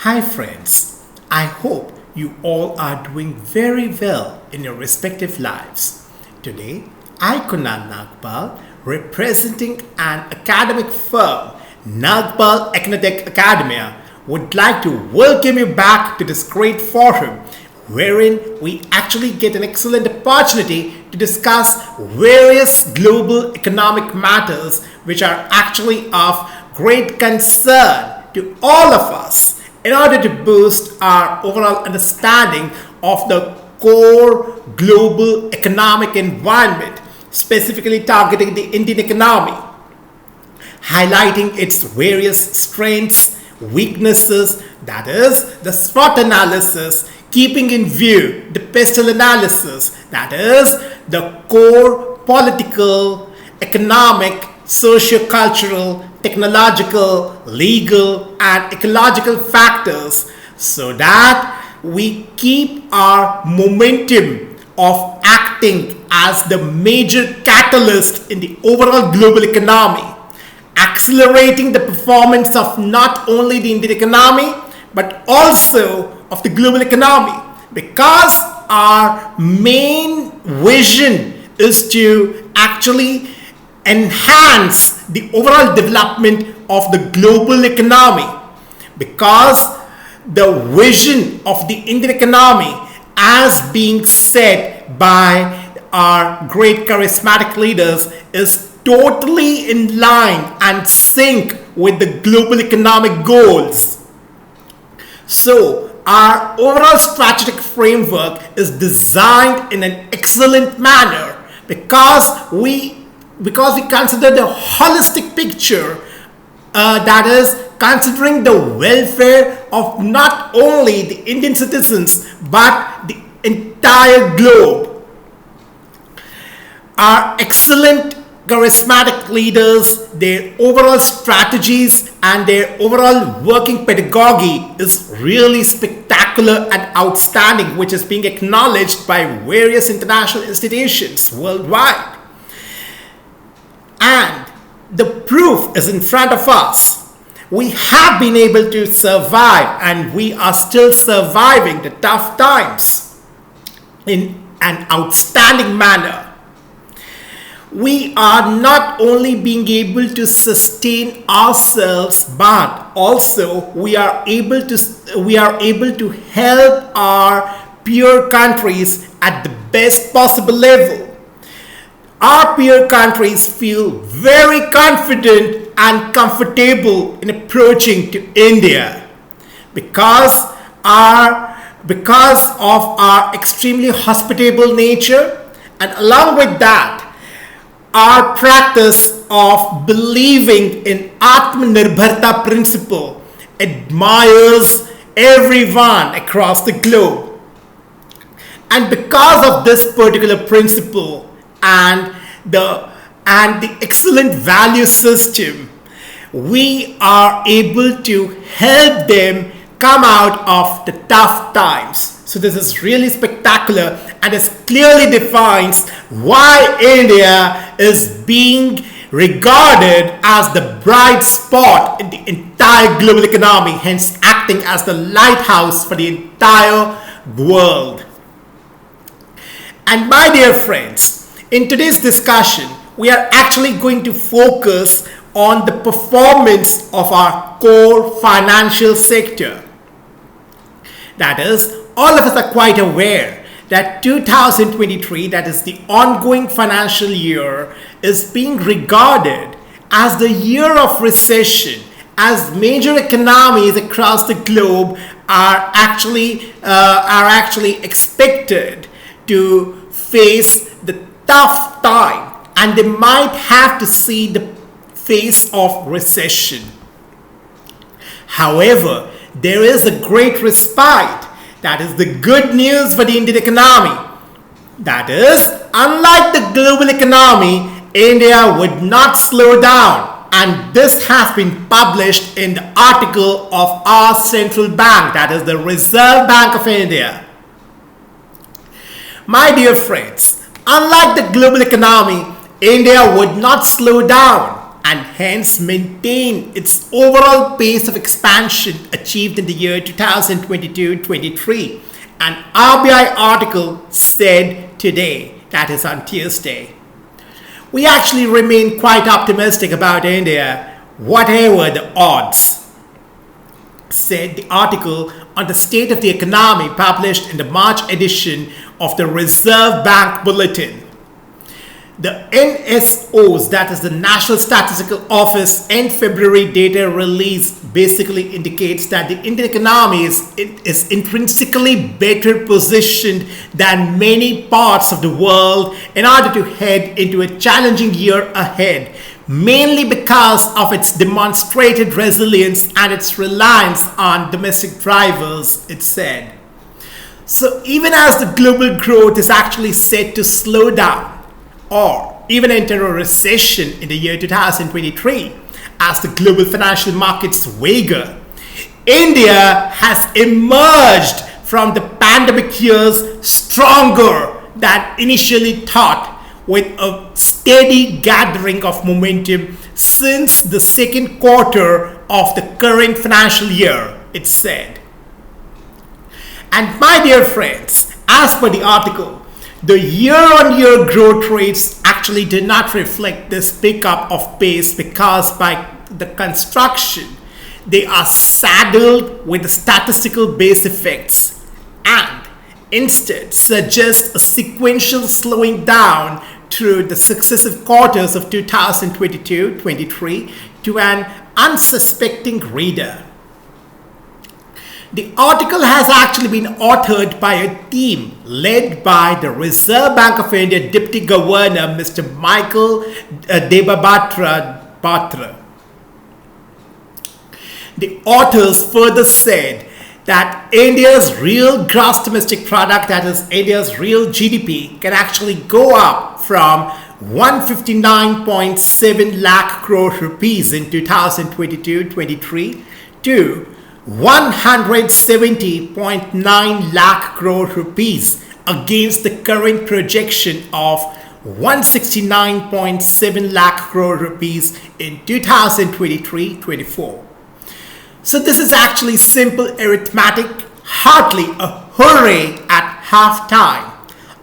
Hi, friends. I hope you all are doing very well in your respective lives. Today, I, Kunal Nagbal, representing an academic firm, Nagbal Academic Academia, would like to welcome you back to this great forum wherein we actually get an excellent opportunity to discuss various global economic matters which are actually of great concern to all of us in order to boost our overall understanding of the core global economic environment, specifically targeting the Indian economy, highlighting its various strengths, weaknesses, that is, the SWOT analysis, keeping in view the pestle analysis, that is, the core political, economic, socio-cultural, technological, legal, and ecological factors, so that we keep our momentum of acting as the major catalyst in the overall global economy, accelerating the performance of not only the Indian economy but also of the global economy, because our main vision is to actually enhance the overall development of the global economy, because the vision of the Indian economy, as being said by our great charismatic leaders, is totally in line and sync with the global economic goals. So our overall strategic framework is designed in an excellent manner because we consider the holistic picture, that is, considering the welfare of not only the Indian citizens but the entire globe. Our excellent charismatic leaders, their overall strategies and their overall working pedagogy is really spectacular and outstanding, which is being acknowledged by various international institutions worldwide. And the proof is in front of us. We have been able to survive, and we are still surviving the tough times in an outstanding manner. We are not only being able to sustain ourselves, but also we are able to help our peer countries at the best possible level. Our peer countries feel very confident and comfortable in approaching to India because of our extremely hospitable nature, and along with that, our practice of believing in Atmanirbharta principle admires everyone across the globe. And because of this particular principle and the excellent value system, we are able to help them come out of the tough times. So this is really spectacular, and it clearly defines why India is being regarded as the bright spot in the entire global economy, hence acting as the lighthouse for the entire world. And my dear friends, in today's discussion, we are actually going to focus on the performance of our core financial sector. That is, all of us are quite aware that 2023, that is the ongoing financial year, is being regarded as the year of recession, as major economies across the globe are actually expected to face the tough time, and they might have to see the face of recession. However, there is a great respite. That is the good news for the Indian economy. That is, unlike the global economy, India would not slow down. And this has been published in the article of our central bank, that is the Reserve Bank of India. My dear friends, unlike the global economy, India would not slow down. and hence maintain its overall pace of expansion achieved in the year 2022-23. An RBI article said today, that is on Tuesday. We actually remain quite optimistic about India, whatever the odds, said the article on the state of the economy published in the March edition of the Reserve Bank Bulletin. The NSO's, that is the National Statistical Office, end February data release basically indicates that the Indian economy is intrinsically better positioned than many parts of the world in order to head into a challenging year ahead, mainly because of its demonstrated resilience and its reliance on domestic drivers, it said. So even as the global growth is actually set to slow down, or even enter a recession in the year 2023 as the global financial markets waver, India has emerged from the pandemic years stronger than initially thought, with a steady gathering of momentum since the second quarter of the current financial year, it said. And my dear friends, as per the article, the year-on-year growth rates actually do not reflect this pickup of pace because by the construction, they are saddled with the statistical base effects and instead suggest a sequential slowing down through the successive quarters of 2022-23 to an unsuspecting reader. The article has actually been authored by a team led by the Reserve Bank of India Deputy Governor Mr. Michael Debabatra. The authors further said that India's real gross domestic product, that is India's real GDP, can actually go up from 159.7 lakh crore rupees in 2022-23 to 170.9 lakh crore rupees against the current projection of 169.7 lakh crore rupees in 2023-24. So this is actually simple arithmetic, hardly a hooray at halftime.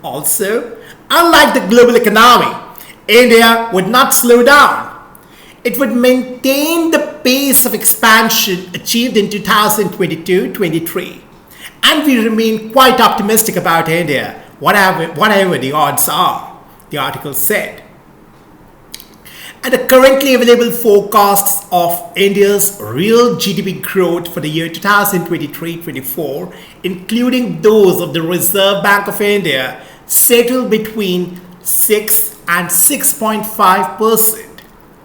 Also, unlike the global economy, India would not slow down. It would maintain the pace of expansion achieved in 2022-23. And we remain quite optimistic about India, whatever the odds are, the article said. And the currently available forecasts of India's real GDP growth for the year 2023-24, including those of the Reserve Bank of India, settle between 6 and 6.5%.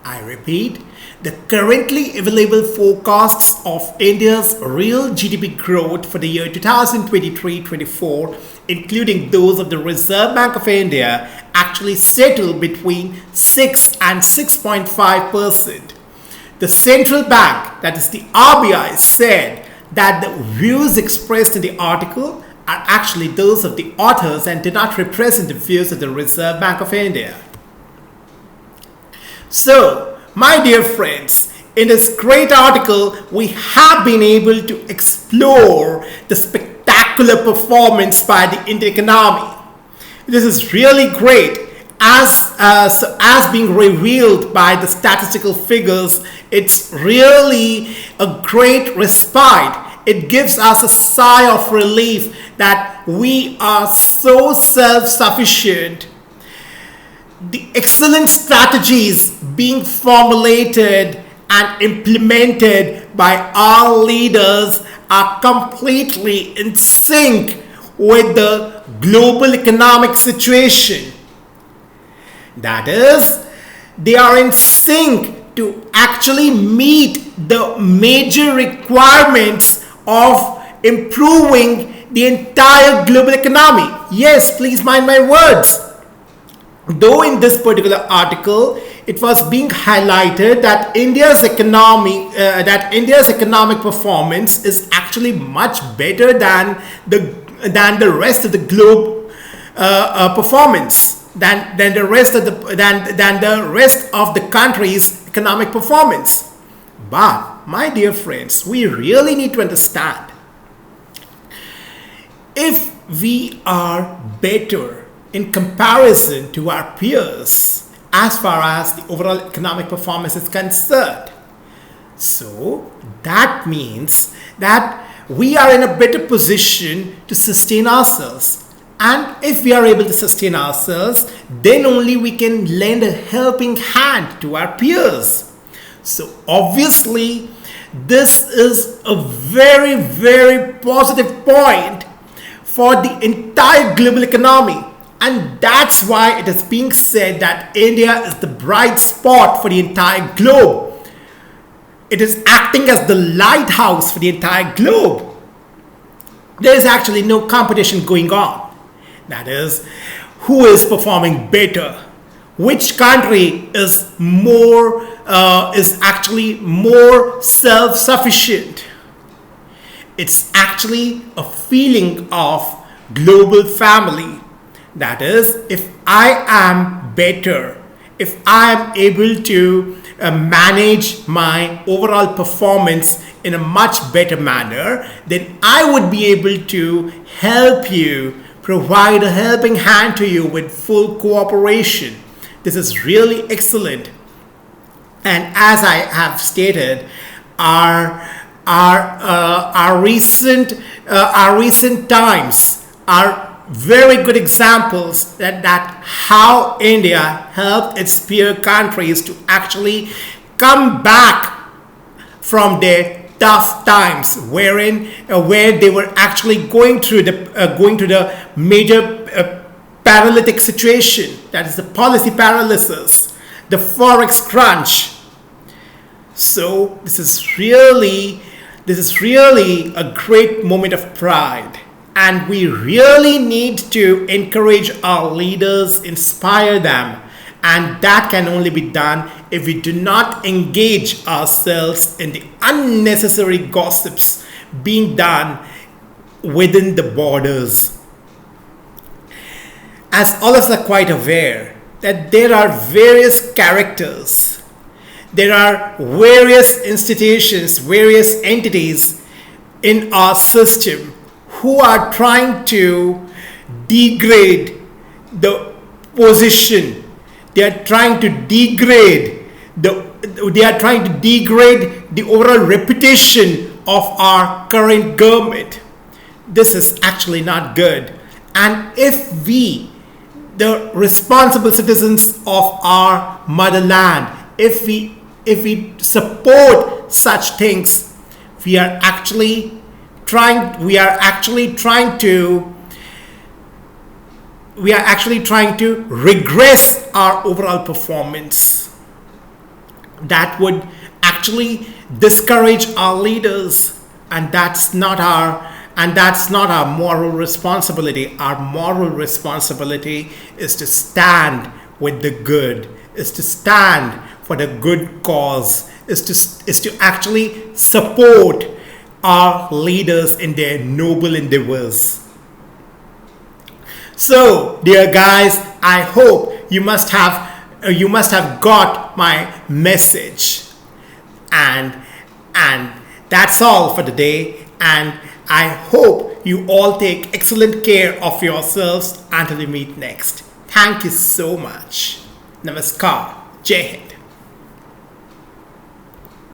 I repeat, the currently available forecasts of India's real GDP growth for the year 2023-24, including those of the Reserve Bank of India, actually settle between 6 and 6.5%. The central bank, that is the RBI, said that the views expressed in the article are actually those of the authors and do not represent the views of the Reserve Bank of India. So, my dear friends, in this great article, we have been able to explore the spectacular performance by the Indian economy. This is really great. As being revealed by the statistical figures, it's really a great respite. It gives us a sigh of relief that we are so self-sufficient. The excellent strategies being formulated and implemented by our leaders are completely in sync with the global economic situation. That is, they are in sync to actually meet the major requirements of improving the entire global economy. Yes, please mind my words. Though in this particular article, it was being highlighted that India's economic performance is actually much better than the rest of the globe performance, than the rest of the countries' economic performance. But, my dear friends, we really need to understand, if we are better in comparison to our peers as far as the overall economic performance is concerned, so that means that we are in a better position to sustain ourselves. And if we are able to sustain ourselves, then only we can lend a helping hand to our peers. So obviously, this is a very, very positive point for the entire global economy. And that's why it is being said that India is the bright spot for the entire globe. It is acting as the lighthouse for the entire globe. There is actually no competition going on. That is, who is performing better? Which country is actually more self-sufficient? It's actually a feeling of global family. That is, if I am better, if I am able to manage my overall performance in a much better manner, then I would be able to help you, provide a helping hand to you with full cooperation. This is really excellent. And as I have stated, our recent times are very good examples that how India helped its peer countries to actually come back from their tough times, where they were actually going through the major paralytic situation, that is the policy paralysis, the forex crunch. So this is really a great moment of pride. And we really need to encourage our leaders, inspire them. And that can only be done if we do not engage ourselves in the unnecessary gossips being done within the borders. As all of us are quite aware that there are various characters, there are various institutions, various entities in our system who are trying to degrade the position. They are trying to degrade the overall reputation of our current government. This is actually not good. And if we, the responsible citizens of our motherland, if we support such things, we are actually trying to regress our overall performance. That would actually discourage our leaders, and that's not our moral responsibility. Our moral responsibility is to stand with the good, is to stand for the good cause, is to actually support our leaders in their noble endeavors. So, dear guys, I hope you must have got my message, and that's all for today. And I hope you all take excellent care of yourselves until we meet next. Thank you so much. Namaskar. Jai Hind.